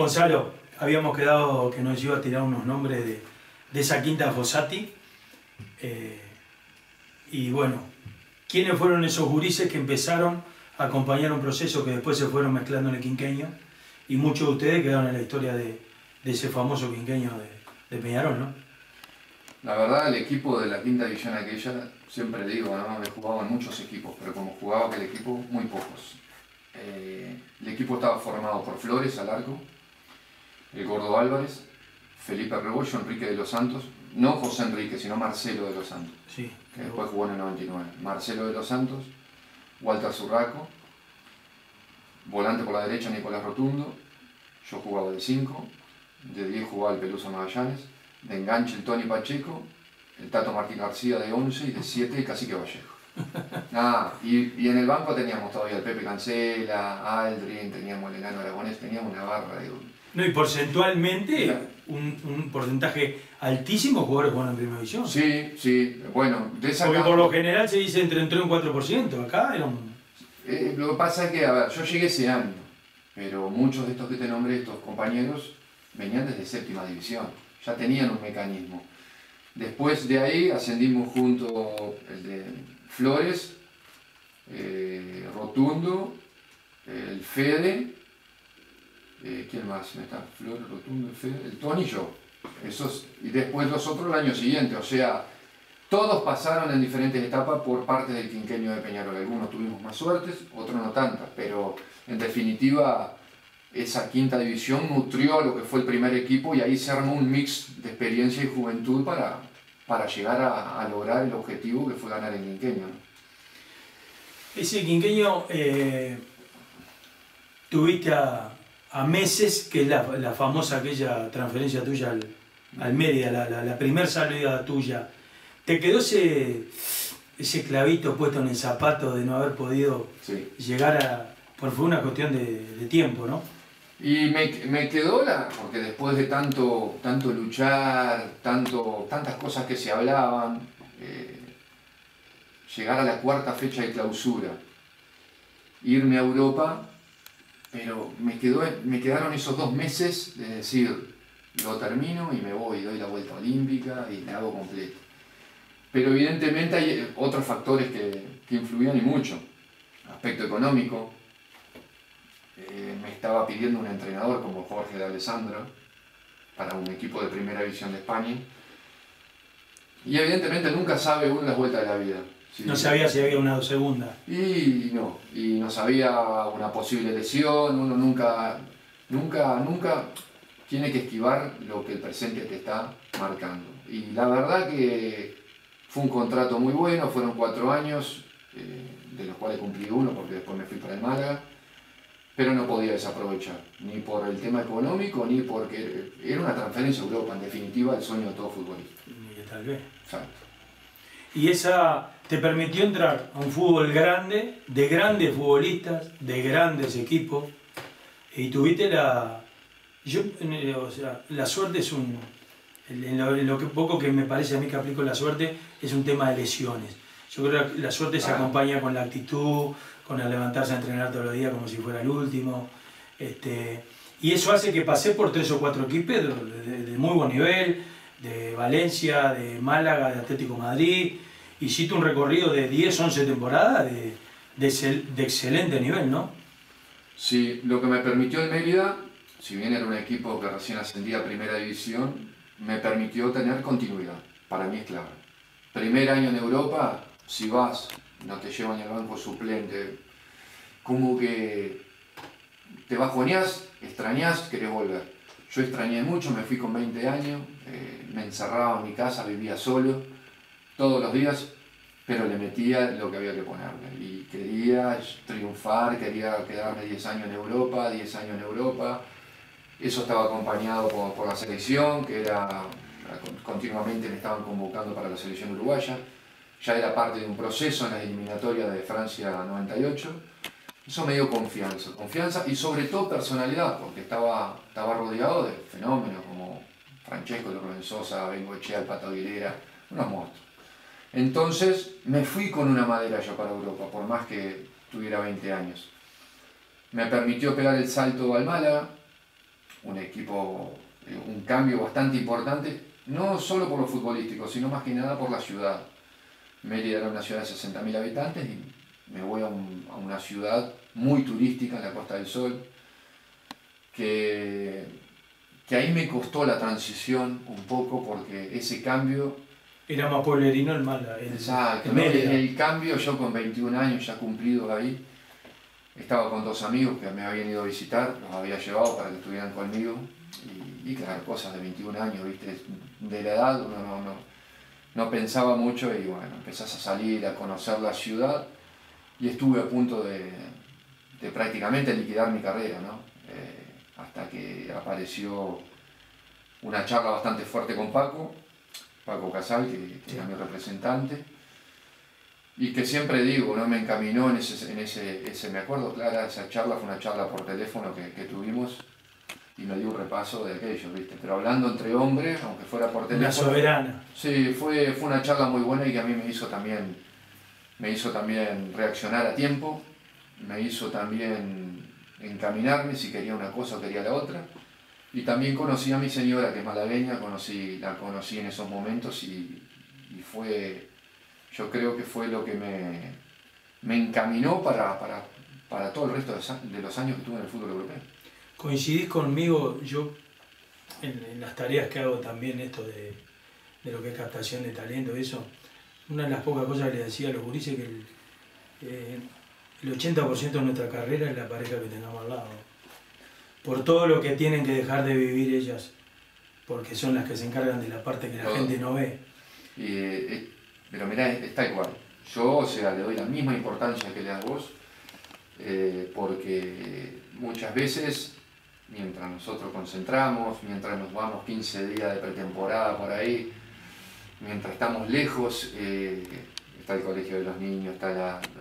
Gonzalo, habíamos quedado que nos iba a tirar unos nombres de esa quinta Fossati. Y bueno, ¿quiénes fueron esos gurises que empezaron a acompañar un proceso que después se fueron mezclando en el quinqueño? Y muchos de ustedes quedaron en la historia de ese famoso quinqueño de Peñarol, ¿no? La verdad, el equipo de la quinta división aquella, siempre digo, ¿no? He jugado en muchos equipos, pero como jugaba aquel equipo, muy pocos. El equipo estaba formado por Flores al arco, el Gordo Álvarez, Felipe Rebollo, Enrique de los Santos, no José Enrique, sino Marcelo de los Santos, sí, que después jugó en el 99. Marcelo de los Santos, Walter Zurraco, volante por la derecha Nicolás Rotundo, yo jugaba de 5, de 10 jugaba el Pelusa Magallanes, de enganche el Tony Pacheco, el Tato Martín García de 11 y de 7 el Cacique Vallejo. Y en el banco teníamos todavía el Pepe Cancela, Aldrin, teníamos el Enano Aragonés, teníamos una barra de... No, y porcentualmente un porcentaje altísimo de jugadores jugaron en primera división. Sí, sí, bueno, de esa... Porque por lo general se dice entre un 3 y un 4%, acá era un... lo que pasa es que, a ver, yo llegué ese año, pero muchos de estos que te nombré, estos compañeros, venían desde séptima división, ya tenían un mecanismo. Después de ahí ascendimos junto el de Flores, Rotundo, el Fede, ¿quién más está? Flores, Rotundo, el Fede, el Tony y yo. Esos, y después los otros el año siguiente, o sea, todos pasaron en diferentes etapas por parte del quinqueño de Peñarol. Algunos tuvimos más suertes, otros no tantas, pero en definitiva esa quinta división nutrió lo que fue el primer equipo y ahí se armó un mix de experiencia y juventud para llegar a lograr el objetivo que fue ganar el quinqueño, ¿no? Ese quinqueño tuviste a meses, que es la famosa aquella transferencia tuya al Mérida, la primera salida tuya. ¿Te quedó ese clavito puesto en el zapato de no haber podido llegar a... Porque fue una cuestión de tiempo, ¿no? Y me quedó porque después de tanto luchar, tantas cosas que se hablaban, llegar a la cuarta fecha de clausura, irme a Europa, pero me quedaron esos 2 meses de decir, lo termino y me voy, doy la vuelta olímpica y me hago completo. Pero evidentemente hay otros factores que influían y mucho. Aspecto económico. Me estaba pidiendo un entrenador como Jorge de Alessandro para un equipo de primera división de España. Y evidentemente nunca sabe uno las vueltas de la vida. ¿Sí? No sabía si había una segunda. Y no sabía una posible lesión, uno nunca tiene que esquivar lo que el presente te está marcando. Y la verdad que fue un contrato muy bueno, fueron 4 años, de los cuales cumplí 1 porque después me fui para el Málaga, pero no podía desaprovechar, ni por el tema económico, ni porque era una transferencia a Europa, en definitiva el sueño de todo futbolista. Tal vez. Exacto. Y esa te permitió entrar a un fútbol grande, de grandes futbolistas, de grandes equipos, y tuviste la suerte es en lo que poco que me parece a mí que aplico la suerte, es un tema de lesiones. Yo creo que la suerte se acompaña con la actitud, con el levantarse a entrenar todos los días como si fuera el último. Y eso hace que pasé por 3 o 4 equipos de muy buen nivel, de Valencia, de Málaga, de Atlético de Madrid. Hiciste un recorrido de 10, 11 temporadas de excelente nivel, ¿no? Sí, lo que me permitió el Mérida, si bien era un equipo que recién ascendía a primera división, me permitió tener continuidad. Para mí es clave. Primer año en Europa, si vas, no te llevan al banco suplente, como que te bajoneás, extrañás, querés volver. Yo extrañé mucho, me fui con 20 años, me encerraba en mi casa, vivía solo, todos los días, pero le metía lo que había que ponerle. Y quería triunfar, quería quedarme 10 años en Europa, 10 años en Europa. Eso estaba acompañado por la selección, que continuamente me estaban convocando para la selección uruguaya. Ya era parte de un proceso en la eliminatoria de Francia 98. Eso me dio confianza y sobre todo personalidad, porque estaba rodeado de fenómenos como Francesco Rubén Sosa, Bengoechea, el Pato Aguilera, unos monstruos. Entonces me fui con una madera yo para Europa, por más que tuviera 20 años. Me permitió pegar el salto al Málaga, un equipo, un cambio bastante importante, no solo por lo futbolístico, sino más que nada por la ciudad. Mérida era una ciudad de 60.000 habitantes y me voy a una ciudad muy turística en la Costa del Sol, que ahí me costó la transición un poco porque ese cambio... Era más pueblerino Exacto, ¿no? El cambio, yo con 21 años ya cumplidos ahí, estaba con 2 amigos que me habían ido a visitar, los había llevado para que estuvieran conmigo y claro, cosas de 21 años, ¿viste? De la edad uno no pensaba mucho y bueno, empezás a salir, a conocer la ciudad y estuve a punto de prácticamente liquidar mi carrera, ¿no? Hasta que apareció una charla bastante fuerte con Paco Casal, que era mi representante, y que siempre digo, ¿no? Me encaminó en ese me acuerdo, Clara, esa charla fue una charla por teléfono que tuvimos y me dio un repaso de aquello, ¿viste? Pero hablando entre hombres, aunque fuera por teléfono. La soberana. Sí, fue una charla muy buena y que a mí me hizo también reaccionar a tiempo, me hizo también encaminarme si quería una cosa o quería la otra. Y también conocí a mi señora, que es malagueña, la conocí en esos momentos y fue, yo creo que fue lo que me encaminó para todo el resto de los años que tuve en el fútbol europeo. Coincidís conmigo, yo en las tareas que hago también, esto de lo que es captación de talento, eso, una de las pocas cosas que le decía a los gurises que el 80% de nuestra carrera es la pareja que tengamos al lado. Por todo lo que tienen que dejar de vivir ellas, porque son las que se encargan de la parte que la gente no ve. Pero mirá, es tal cual. Yo, o sea, le doy la misma importancia que le das vos, porque muchas veces, mientras nosotros concentramos, mientras nos vamos 15 días de pretemporada por ahí, mientras estamos lejos, está el colegio de los niños,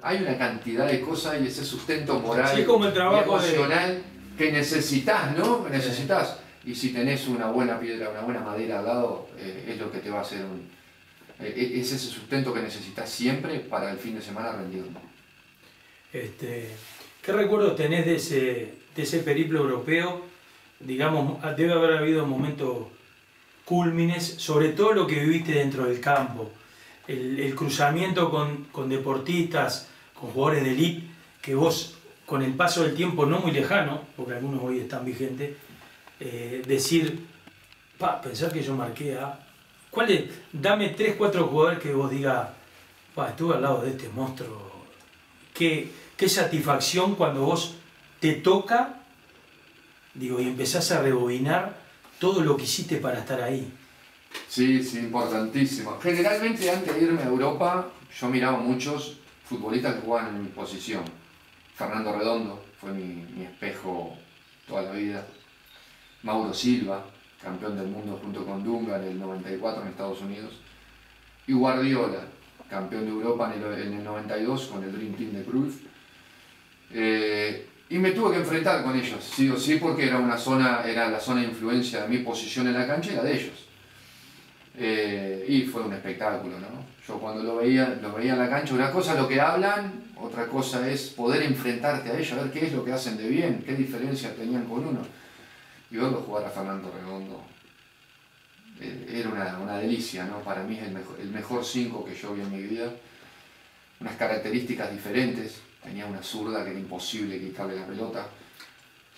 hay una cantidad de cosas y ese sustento moral sí, como el trabajo y emocional que necesitas, ¿no? Que necesitas. Y si tenés una buena piedra, una buena madera al lado, es lo que te va a hacer es ese sustento que necesitas siempre para el fin de semana rendir. ¿Qué recuerdos tenés de ese periplo europeo? Digamos, debe haber habido momentos cúlmines, sobre todo lo que viviste dentro del campo, el cruzamiento con deportistas, con jugadores de elite, que vos, con el paso del tiempo no muy lejano, porque algunos hoy están vigentes, decir, pensar que yo marqué a... Dame 3, 4 jugadores que vos digas, estuve al lado de este monstruo. Qué satisfacción cuando vos te toca, digo, y empezás a rebobinar todo lo que hiciste para estar ahí. Sí, importantísimo. Generalmente antes de irme a Europa, yo miraba muchos futbolistas que jugaban en mi posición. Fernando Redondo fue mi espejo toda la vida. Mauro Silva, campeón del mundo junto con Dunga en el 94 en Estados Unidos. Y Guardiola, campeón de Europa en el 92 con el Dream Team de Cruyff. Y me tuve que enfrentar con ellos, sí o sí, porque era la zona de influencia de mi posición en la cancha y la de ellos. Y fue un espectáculo, ¿no? Yo cuando los veía en la cancha, una cosa es lo que hablan, otra cosa es poder enfrentarte a ellos, a ver qué es lo que hacen de bien, qué diferencias tenían con uno. Y verlo jugar a Fernando Redondo era una delicia, ¿no? Para mí es el mejor 5 que yo vi en mi vida. Unas características diferentes, tenía una zurda que era imposible quitarle la pelota.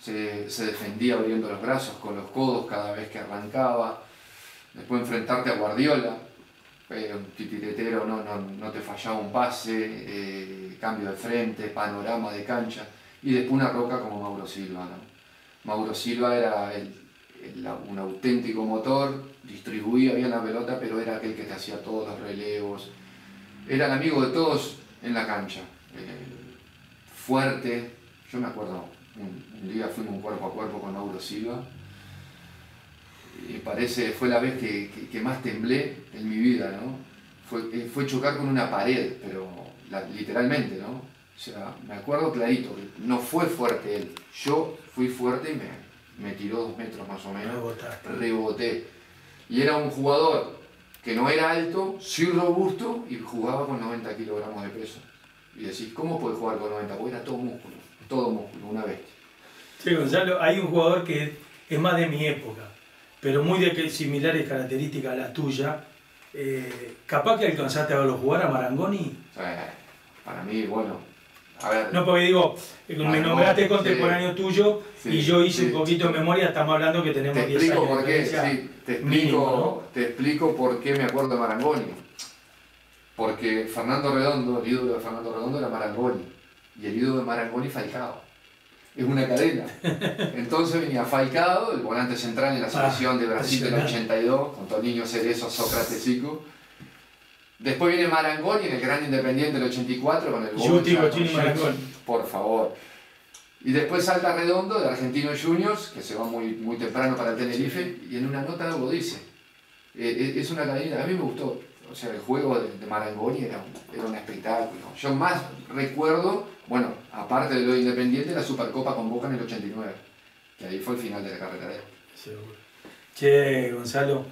Se defendía abriendo los brazos con los codos cada vez que arrancaba. Después enfrentarte a Guardiola, un titiretero, no te fallaba un pase, cambio de frente, panorama de cancha. Y después una roca como Mauro Silva, ¿no? Mauro Silva era un auténtico motor, distribuía bien la pelota, pero era aquel que te hacía todos los relevos. Era el amigo de todos en la cancha. Fuerte. Yo me acuerdo, un día fuimos cuerpo a cuerpo con Mauro Silva. Y fue la vez que más temblé en mi vida, ¿no? Fue chocar con una pared, pero literalmente, ¿no? O sea, me acuerdo clarito que no fue fuerte él. Yo fui fuerte y me tiró 2 metros más o menos. Reboté. Y era un jugador que no era alto, sí robusto y jugaba con 90 kilogramos de peso. Y decís, ¿cómo puede jugar con 90? Porque era todo músculo, una bestia. Sí, Gonzalo, hay un jugador que es más de mi época, pero muy de similares características a la tuya. Capaz que alcanzaste a verlo jugar a Marangoni. Para mí, bueno, a ver. No, porque digo, me nombraste contemporáneo tuyo y yo hice un poquito de sí. memoria, estamos hablando que tenemos 10 años por de qué, diferencia te mínimo, ¿no? te explico por qué me acuerdo de Marangoni. Porque Fernando Redondo, el ídolo de Fernando Redondo era Marangoni, y el ídolo de Marangoni Falcao. Es una cadena. Entonces venía Falcao, el volante central en la selección de Brasil del 82, con Toninho Cerezo, Sócrates Zico. Después viene Marangoni en el Gran Independiente del 84 con el Marangoni. Por favor. Y después salta Redondo de Argentinos Juniors, que se va muy temprano para el Tenerife, y en una nota algo dice. Es una cadena, a mí me gustó. O sea, el juego de Marangoni era un espectáculo. Yo más recuerdo, bueno, aparte de lo de Independiente, la Supercopa con Boca en el 89, que ahí fue el final de la carrera de él. Seguro. Che, Gonzalo,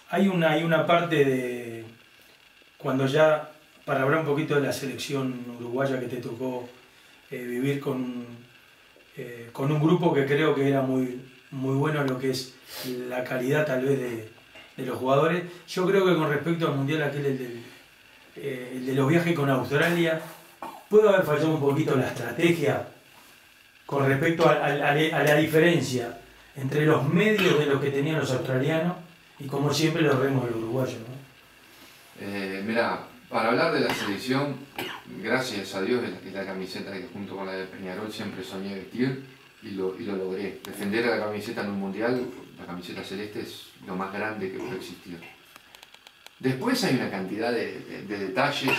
hay una parte de, cuando ya, para hablar un poquito de la selección uruguaya que te tocó vivir con un grupo que creo que era muy bueno en lo que es la calidad tal vez de los jugadores. Yo creo que con respecto al mundial aquel, el de los viajes con Australia, puede haber fallado un poquito la estrategia con respecto a la diferencia entre los medios de lo que tenían los australianos y como siempre los vemos los uruguayos, ¿no? Mira, para hablar de la selección, gracias a Dios es la camiseta que junto con la de Peñarol siempre soñé vestir y lo logré. Defender a la camiseta en un mundial, la camiseta celeste es lo más grande que puede existir. Después hay una cantidad de detalles,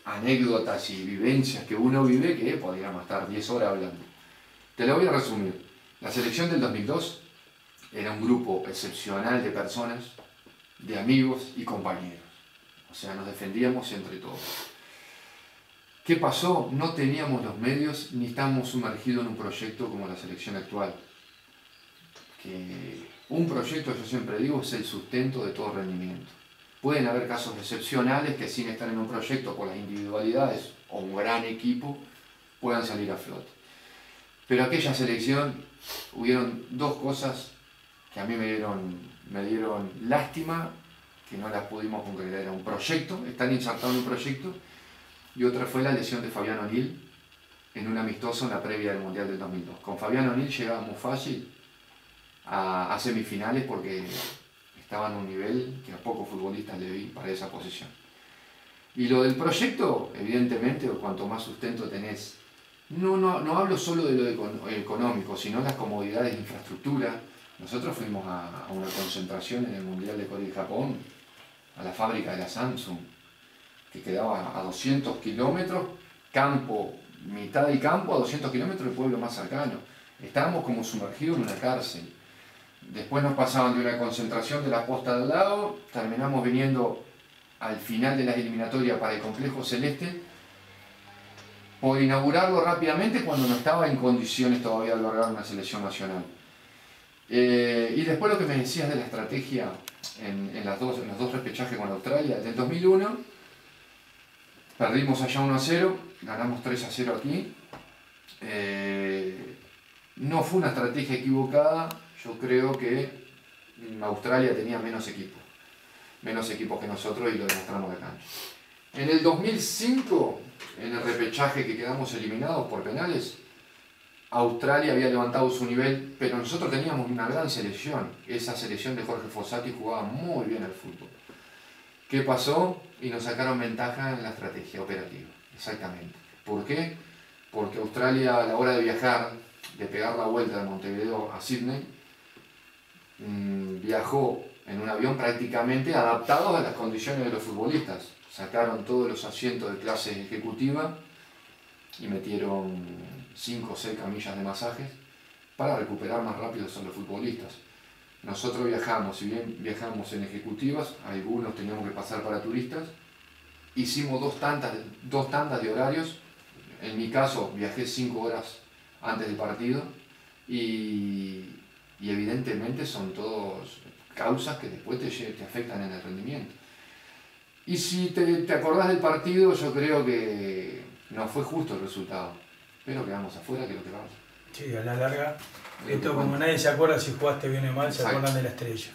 anécdotas y vivencias que uno vive que podríamos estar 10 horas hablando. Te lo voy a resumir. La selección del 2002 era un grupo excepcional de personas, de amigos y compañeros. O sea, nos defendíamos entre todos. ¿Qué pasó? No teníamos los medios ni estábamos sumergidos en un proyecto como la selección actual. Que un proyecto, yo siempre digo, es el sustento de todo rendimiento. Pueden haber casos excepcionales que sin estar en un proyecto por las individualidades o un gran equipo puedan salir a flote. Pero aquella selección hubieron dos cosas que a mí me dieron lástima, que no las pudimos concretar. Era un proyecto, están insertados en un proyecto, y otra fue la lesión de Fabián O'Neill en un amistoso en la previa del Mundial del 2002. Con Fabián O'Neill llegábamos fácil a semifinales porque estaba en un nivel que a pocos futbolistas le vi para esa posición. Y lo del proyecto, evidentemente, cuanto más sustento tenés, no hablo solo de lo económico, sino las comodidades de infraestructura. Nosotros fuimos a una concentración en el Mundial de Corea y Japón, a la fábrica de la Samsung, que quedaba a 200 kilómetros, campo, mitad del campo, a 200 kilómetros del pueblo más cercano. Estábamos como sumergidos en una cárcel. Después nos pasaban de una concentración de la posta del lado, terminamos viniendo al final de la eliminatoria para el complejo celeste, por inaugurarlo rápidamente cuando no estaba en condiciones todavía de lograr una selección nacional. Y después lo que me decías de la estrategia en los dos repechajes con Australia, del 2001, perdimos allá 1-0, ganamos 3-0 aquí. No fue una estrategia equivocada, yo creo que Australia tenía menos equipos que nosotros y lo demostramos de cancha. En el 2005, en el repechaje que quedamos eliminados por penales, Australia había levantado su nivel, pero nosotros teníamos una gran selección. Esa selección de Jorge Fossati jugaba muy bien al fútbol. ¿Qué pasó? Y nos sacaron ventaja en la estrategia operativa. Exactamente. ¿Por qué? Porque Australia, a la hora de viajar, de pegar la vuelta de Montevideo a Sydney, viajó en un avión prácticamente adaptado a las condiciones de los futbolistas. Sacaron todos los asientos de clase ejecutiva y metieron 5 o 6 camillas de masajes para recuperar más rápido a los futbolistas. Nosotros viajamos, si bien viajamos en ejecutivas, algunos teníamos que pasar para turistas, hicimos dos tandas de horarios. En mi caso viajé 5 horas antes del partido y evidentemente son todos causas que después te afectan en el rendimiento. Y si te acordás del partido, yo creo que no fue justo el resultado, pero quedamos afuera, que lo que vamos. Sí, a la larga, esto como nadie se acuerda si jugaste bien o mal, se acuerdan de la estrella.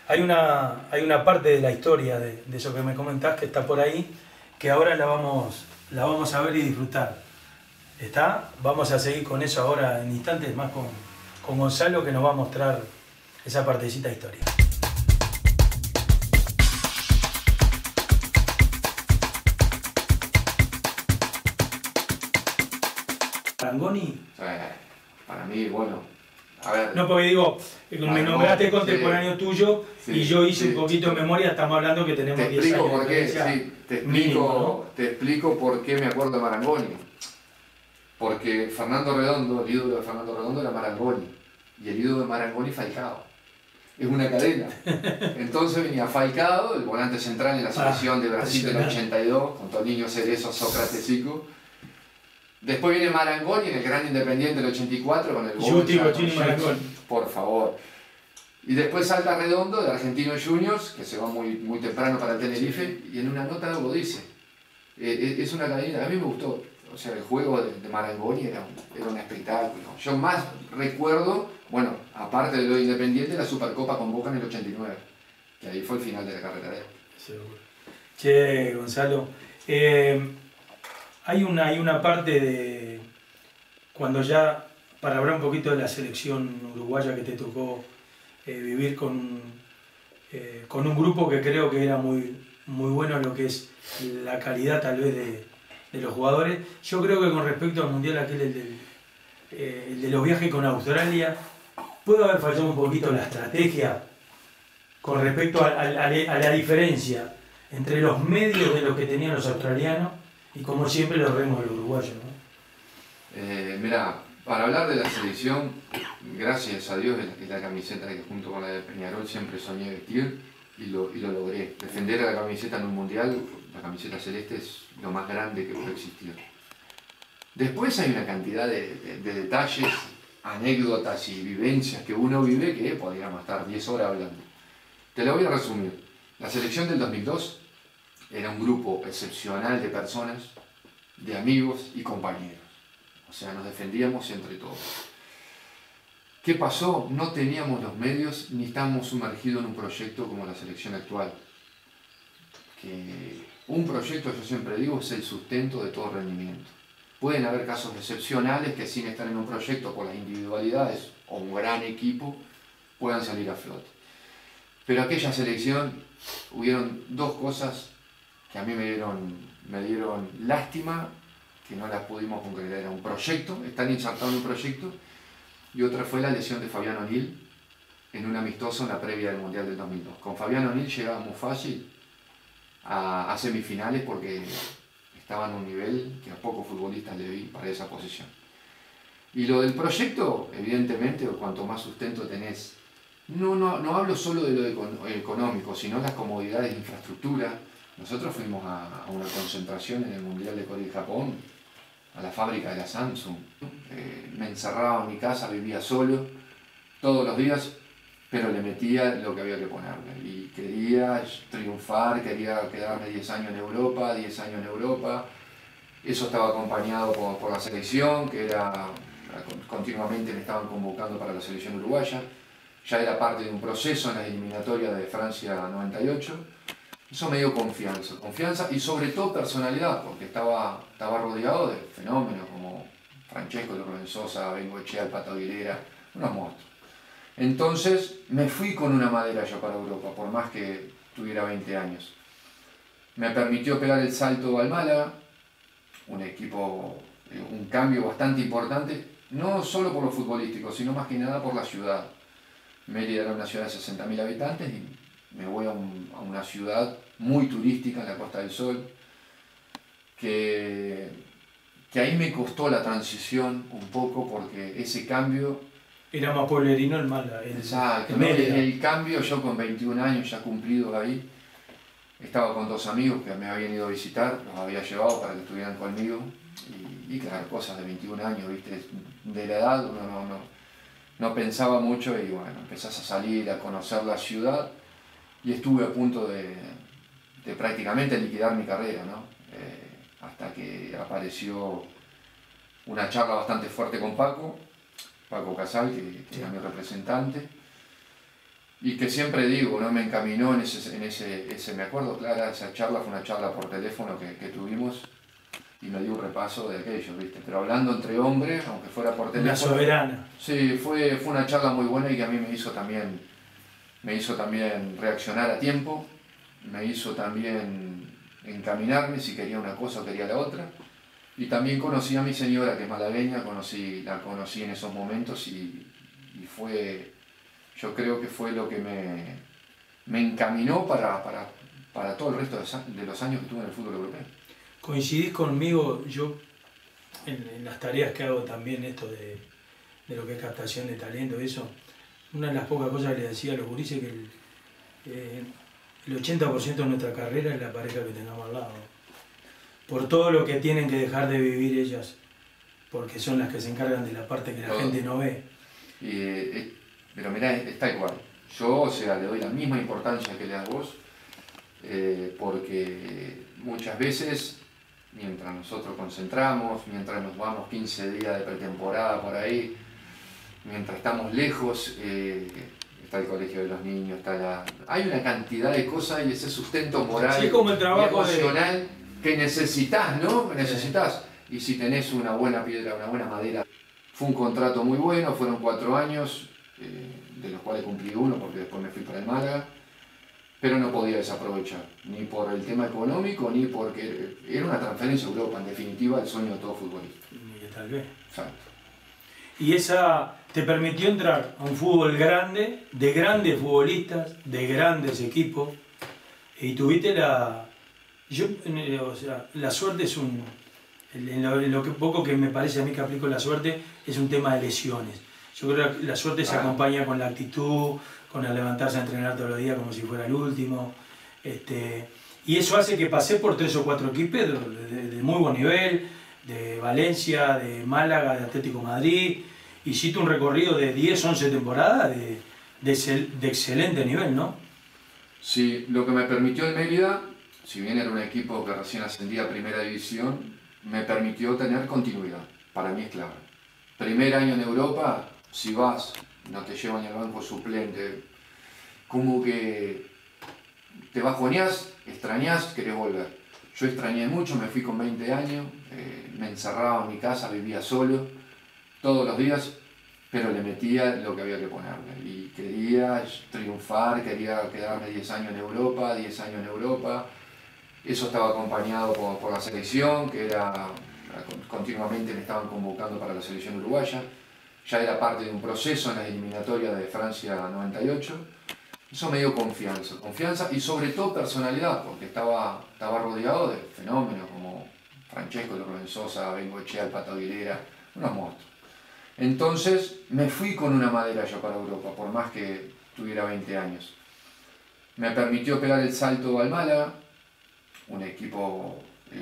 Hay una parte de la historia de eso que me comentás que está por ahí, que ahora la vamos a ver y disfrutar. ¿Está? Vamos a seguir con eso ahora en instantes más con Gonzalo, que nos va a mostrar esa partecita de historia. Marangoni. Para mí, bueno, a ver. No, porque digo, me nombraste contemporáneo tuyo y yo hice un poquito de memoria, estamos hablando que tenemos 10 años. Por qué, te explico por qué me acuerdo de Marangoni. Porque Fernando Redondo, el ídolo de Fernando Redondo era Marangoni y el ídolo de Marangoni Falcao. Es una cadena. Entonces venía Falcao, el volante central en la selección de Brasil del 82, con Toninho Cerezo, Sócrates Zico. Después viene Marangoni en el Gran Independiente del 84 con el gol. Marangoni. Por favor. Y después salta Redondo de Argentinos Juniors, que se va muy temprano para el Tenerife, y en una nota lo dice. Es una cadena, a mí me gustó. O sea, el juego de Marangoni era un espectáculo. Yo más recuerdo, bueno, aparte de lo de Independiente, la Supercopa con Boca en el 89, que ahí fue el final de la carrera de él. Seguro. Che, Gonzalo, hay una parte de cuando ya, para hablar un poquito de la selección uruguaya que te tocó vivir con un grupo que creo que era muy bueno en lo que es la calidad tal vez de los jugadores. Yo creo que con respecto al mundial aquel, el de los viajes con Australia, puede haber fallado un poquito la estrategia con respecto a la diferencia entre los medios de los que tenían los australianos y como siempre los vemos los uruguayos, ¿no? Mira, para hablar de la selección, gracias a Dios es la camiseta que junto con la de Peñarol siempre soñé vestir y lo logré. Defender a la camiseta en un mundial, la camiseta celeste es lo más grande que puede existir. Después hay una cantidad de detalles, anécdotas y vivencias que uno vive que podríamos estar 10 horas hablando. Te lo voy a resumir. La selección del 2002 era un grupo excepcional de personas, de amigos y compañeros. O sea, nos defendíamos entre todos. ¿Qué pasó? No teníamos los medios ni estábamos sumergidos en un proyecto como la selección actual. Que un proyecto, yo siempre digo, es el sustento de todo rendimiento. Pueden haber casos excepcionales que sin estar en un proyecto por las individualidades o un gran equipo puedan salir a flote. Pero aquella selección hubieron dos cosas que a mí me dieron lástima, que no las pudimos concretar. Era un proyecto, están insertados en un proyecto, y otra fue la lesión de Fabián O'Neill en un amistoso en la previa del Mundial del 2002. Con Fabián O'Neill llegábamos fácil a semifinales porque estaba en un nivel que a pocos futbolistas le vi para esa posición. Y lo del proyecto, evidentemente, cuanto más sustento tenés, no hablo solo de lo económico, sino las comodidades de infraestructura. Nosotros fuimos a una concentración en el Mundial de Corea y Japón, a la fábrica de la Samsung. Me encerraba en mi casa, vivía solo, todos los días, pero le metía lo que había que ponerle. Y quería triunfar, quería quedarme 10 años en Europa, 10 años en Europa. Eso estaba acompañado por la selección, que continuamente me estaban convocando para la selección uruguaya. Ya era parte de un proceso en la eliminatoria de Francia 98. Eso me dio confianza y sobre todo personalidad, porque estaba rodeado de fenómenos como Francesco, Lorenzo Sosa, Bengoechea, el Pato Aguilera, unos monstruos. Entonces me fui con una madera yo para Europa, por más que tuviera 20 años. Me permitió pegar el salto al Málaga, un equipo, un cambio bastante importante, no solo por lo futbolístico, sino más que nada por la ciudad. Mérida era una ciudad de 60.000 habitantes y me voy a una ciudad muy turística en la Costa del Sol, que ahí me costó la transición un poco porque ese cambio... Era más pueblerino el Málaga. Exacto, el cambio, yo con 21 años ya cumplidos ahí, estaba con dos amigos que me habían ido a visitar, los había llevado para que estuvieran conmigo, y claro, cosas de 21 años, ¿viste? De la edad uno no pensaba mucho y bueno, empezás a salir, a conocer la ciudad y estuve a punto de prácticamente liquidar mi carrera, ¿no? Hasta que apareció una charla bastante fuerte con Paco Paco Casal, que era mi representante, y que siempre digo, ¿no? Me encaminó en ese, me acuerdo, Clara, esa charla fue una charla por teléfono que tuvimos, y me dio un repaso de aquello, ¿viste? Pero hablando entre hombres, aunque fuera por teléfono. La soberana. Sí, fue una charla muy buena y que a mí me hizo también reaccionar a tiempo, me hizo también encaminarme si quería una cosa o quería la otra. Y también conocí a mi señora, que es malagueña, la conocí en esos momentos y fue, yo creo que fue lo que me encaminó para todo el resto de los años que estuve en el fútbol europeo. Coincidís conmigo, yo en las tareas que hago también, esto de lo que es captación de talento, eso, una de las pocas cosas que le decía a los gurises que el 80% de nuestra carrera es la pareja que tengamos al lado. Por todo lo que tienen que dejar de vivir ellas, porque son las que se encargan de la parte que la gente no ve. Pero mirá, está igual. Yo, o sea, le doy la misma importancia que le das vos, porque muchas veces, mientras nosotros concentramos, mientras nos vamos 15 días de pretemporada por ahí, mientras estamos lejos, está el colegio de los niños, hay una cantidad de cosas y ese sustento moral sí, como el trabajo y emocional que necesitas, ¿no? Que necesitas. Y si tenés una buena piedra, una buena madera. Fue un contrato muy bueno, fueron 4 años, de los cuales cumplí 1 porque después me fui para el Málaga, pero no podía desaprovechar, ni por el tema económico, ni porque era una transferencia a Europa, en definitiva el sueño de todo futbolista. Tal vez. Exacto. Y esa te permitió entrar a un fútbol grande, de grandes futbolistas, de grandes equipos, y tuviste la suerte es en lo que poco que me parece a mí que aplico la suerte, es un tema de lesiones. Yo creo que la suerte se acompaña con la actitud, con el levantarse a entrenar todos los días como si fuera el último. Y eso hace que pasé por 3 o 4 equipos de muy buen nivel, de Valencia, de Málaga, de Atlético de Madrid. Hiciste un recorrido de 10, 11 temporadas de excelente nivel, ¿no? Sí, lo que me permitió en Mérida, si bien era un equipo que recién ascendía a Primera División, me permitió tener continuidad. Para mí es clave. Primer año en Europa, si vas, no te llevan ni al banco suplente, como que te bajoneás, extrañás, querés volver. Yo extrañé mucho, me fui con 20 años, me encerraba en mi casa, vivía solo, todos los días, pero le metía lo que había que ponerle. Y quería triunfar, quería quedarme 10 años en Europa, 10 años en Europa. Eso estaba acompañado por la selección, que continuamente me estaban convocando para la selección uruguaya. Ya era parte de un proceso en la eliminatoria de Francia 98. Eso me dio confianza y sobre todo personalidad, porque estaba rodeado de fenómenos como Francesco, Rubén Sosa, Bengoechea, el Pato Aguilera, unos monstruos. Entonces me fui con una madera yo para Europa, por más que tuviera 20 años. Me permitió pegar el salto al Málaga, un equipo,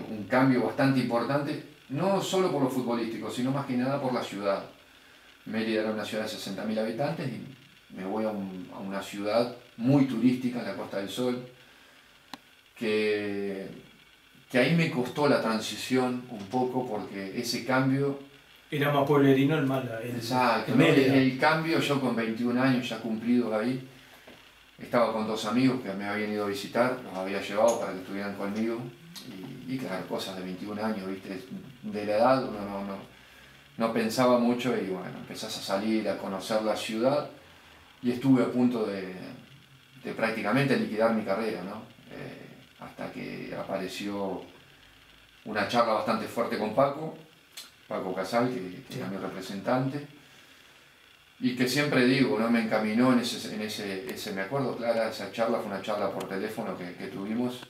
un cambio bastante importante, no solo por lo futbolístico, sino más que nada por la ciudad. Mérida era una ciudad de 60.000 habitantes y me voy a una ciudad muy turística en la Costa del Sol, que ahí me costó la transición un poco porque ese cambio... Era más pueblerino el Málaga. Exacto, ¿no? El cambio, yo con 21 años ya cumplidos ahí, estaba con 2 amigos que me habían ido a visitar, los había llevado para que estuvieran conmigo, y claro, cosas de 21 años, ¿viste? De la edad uno no pensaba mucho y bueno, empezás a salir, a conocer la ciudad y estuve a punto de prácticamente liquidar mi carrera, ¿no? Hasta que apareció una charla bastante fuerte con Paco Casal, que era mi representante, y que siempre digo, ¿no? Me encaminó en ese, me acuerdo, Clara, esa charla fue una charla por teléfono que tuvimos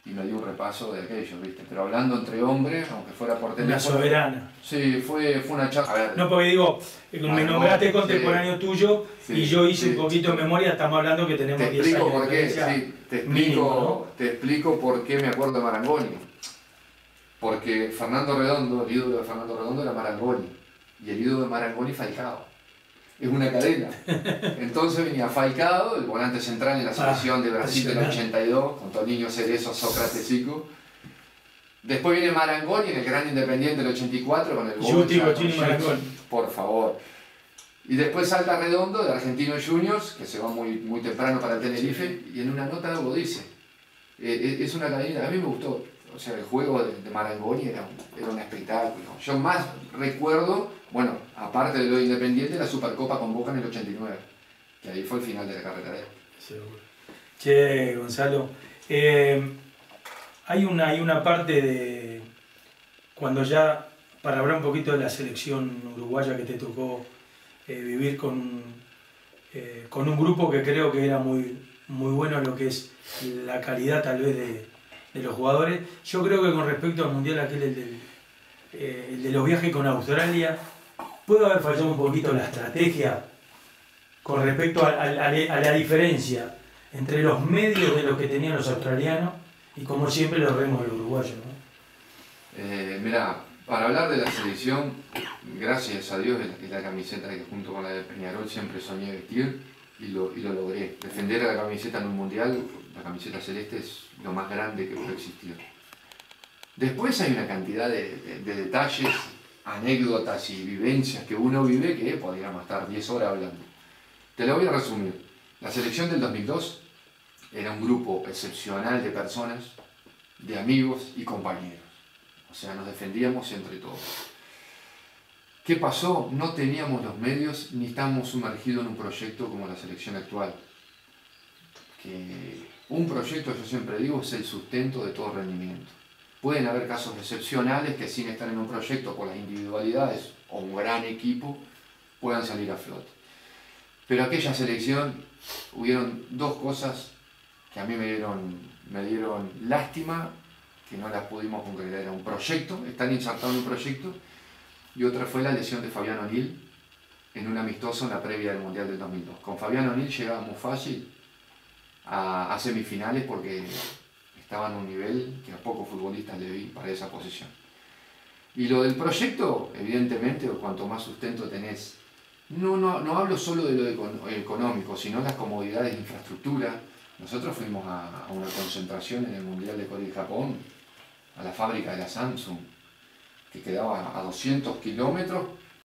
y me dio un repaso de aquello, ¿viste? Pero hablando entre hombres, aunque fuera por teléfono. La soberana. Sí, fue una charla. A ver, no, porque digo, me nombraste contemporáneo tuyo y yo hice un poquito de memoria, estamos hablando que tenemos 10 años. Te explico por qué, te explico por qué me acuerdo de Marangoni. Porque Fernando Redondo, el ídolo de Fernando Redondo era Marangoni y el ídolo de Marangoni Falcao. Es una cadena. Entonces venía Falcao, el volante central en la selección de Brasil del 82, con Toninho Cerezo, Sócrates Zico. Después viene Marangoni en el Gran Independiente del 84 con el gol. Marangoni. Por favor. Y después salta Redondo de Argentino Juniors, que se va muy temprano para el Tenerife, y en una nota algo dice. Es una cadena, a mí me gustó. O sea, el juego de Marangoni era un espectáculo. Yo más recuerdo, bueno, aparte de lo Independiente, la Supercopa con Boca en el 89, que ahí fue el final de la carrera de él. Seguro. Che, Gonzalo, hay una parte de, cuando ya, para hablar un poquito de la selección uruguaya que te tocó vivir con un grupo que creo que era muy bueno lo que es la calidad tal vez de los jugadores. Yo creo que con respecto al Mundial aquel, el de los viajes con Australia, puede haber fallado un poquito la estrategia con respecto a la diferencia entre los medios de los que tenían los australianos y como siempre los remos de los uruguayos, ¿no? Mira, para hablar de la selección, gracias a Dios es la camiseta que junto con la de Peñarol siempre soñé vestir y lo logré. Defender a la camiseta en un mundial, la camiseta celeste es lo más grande que puede existir. Después hay una cantidad de detalles, anécdotas y vivencias que uno vive que podríamos estar 10 horas hablando. Te lo voy a resumir. La selección del 2002 era un grupo excepcional de personas, de amigos y compañeros. O sea, nos defendíamos entre todos. ¿Qué pasó? No teníamos los medios ni estábamos sumergidos en un proyecto como la selección actual. Que un proyecto, yo siempre digo, es el sustento de todo rendimiento. Pueden haber casos excepcionales que sin estar en un proyecto por las individualidades o un gran equipo puedan salir a flote. Pero aquella selección hubieron dos cosas que a mí me dieron lástima, que no las pudimos concretar. Era un proyecto, están insertados en un proyecto, y otra fue la lesión de Fabián O'Neill en un amistoso en la previa del Mundial del 2002. Con Fabián O'Neill llegábamos fácil a semifinales porque estaba en un nivel que a pocos futbolistas le vi para esa posición. Y lo del proyecto, evidentemente, cuanto más sustento tenés, no hablo solo de lo económico, sino las comodidades de infraestructura. Nosotros fuimos a una concentración en el Mundial de Corea y Japón, a la fábrica de la Samsung, que quedaba a 200 kilómetros,